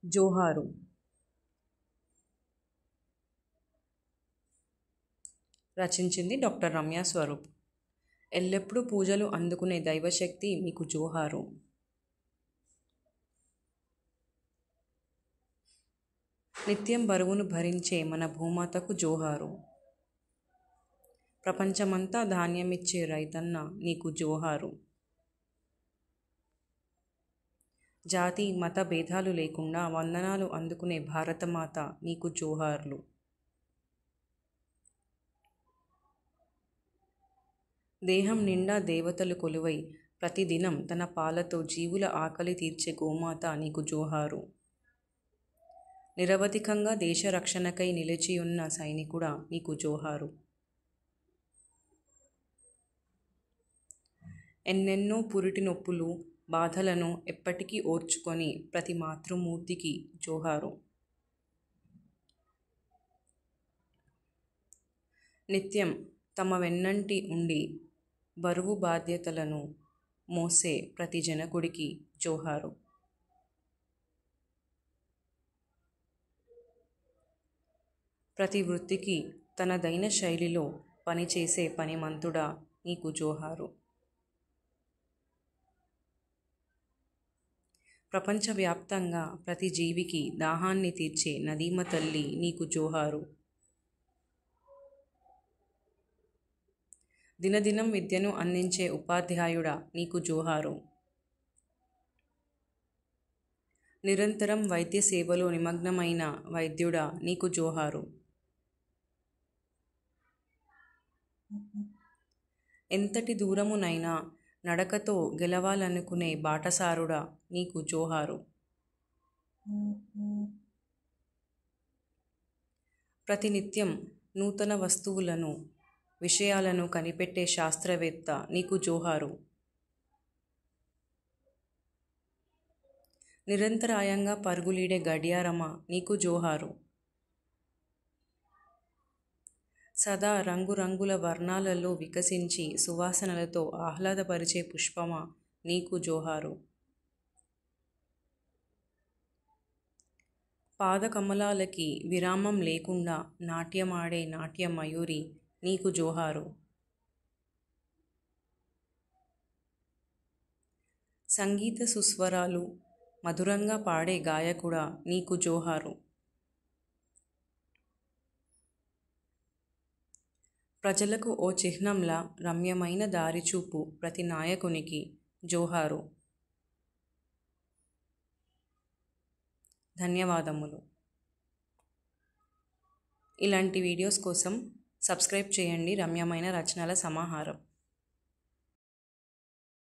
జోహారు. రచించింది doctor Ramya Swaroop. ఎల్లప్పుడూ పూజలు అందుకునే దైవశక్తి మీకు జోహారు. నిత్యం బరువును భరించే మన భూమాతకు జోహారు. ప్రపంచమంతా ధాన్యమిచ్చే రైతన్న నీకు జోహారు. జాతి మత భేదాలు లేకుండా వందనాలు అందుకునే భారతమాత నీకు జోహార్లు. దేహం నిండా దేవతలు కొలువై ప్రతిదినం తన పాలతో జీవుల ఆకలి తీర్చే గోమాత నీకు జోహారు. నిరవధికంగా దేశ రక్షణకై నిలిచియున్న సైనికుడా నీకు జోహారు. ఎన్నెన్నో పురిటి నొప్పులు బాధలను ఎప్పటికీ ఓర్చుకొని ప్రతి మాతృమూర్తికి జోహారు. నిత్యం తమ వెన్నంటి ఉండి బరువు బాధ్యతలను మోసే ప్రతి జనకుడికి జోహారు. ప్రతి వృత్తికి తనదైన శైలిలో పనిచేసే పనిమంతుడా నీకు జోహారు. ప్రపంచవ్యాప్తంగా ప్రతి జీవికి దాహాన్ని తీర్చే నదీమ తల్లి నీకు జోహారు. దినదినం విద్యను అందించే ఉపాధ్యాయుడా నీకు జోహారు. నిరంతరం వైద్య సేవలో నిమగ్నమైన వైద్యుడా నీకు జోహారు. ఎంతటి దూరమునైనా నడకతో గెలవాలనుకునే బాటసారుడా నీకు జోహారు. ప్రతినిత్యం నూతన వస్తువులను విషయాలను కనిపెట్టే శాస్త్రవేత్త నీకు జోహారు. నిరంతరాయంగా పరుగులీడే గడియారమా నీకు జోహారు. సదా రంగురంగుల వర్ణాలలో వికసించి సువాసనలతో ఆహ్లాదపరిచే పుష్పమా నీకు జోహారు. పాదకమలాలకి విరామం లేకుండా నాట్యమాడే నాట్య మయూరి నీకు జోహారు. సంగీత సుస్వరాలు మధురంగా పాడే గాయకుడా నీకు జోహారు. ప్రజలకు ఓ చిహ్నంలా రమ్యమైన దారిచూపు ప్రతి నాయకునికి జోహారు. ధన్యవాదములు. ఇలాంటి వీడియోస్ కోసం సబ్స్క్రైబ్ చేయండి. రమ్యమైన రచనల సమాహారం.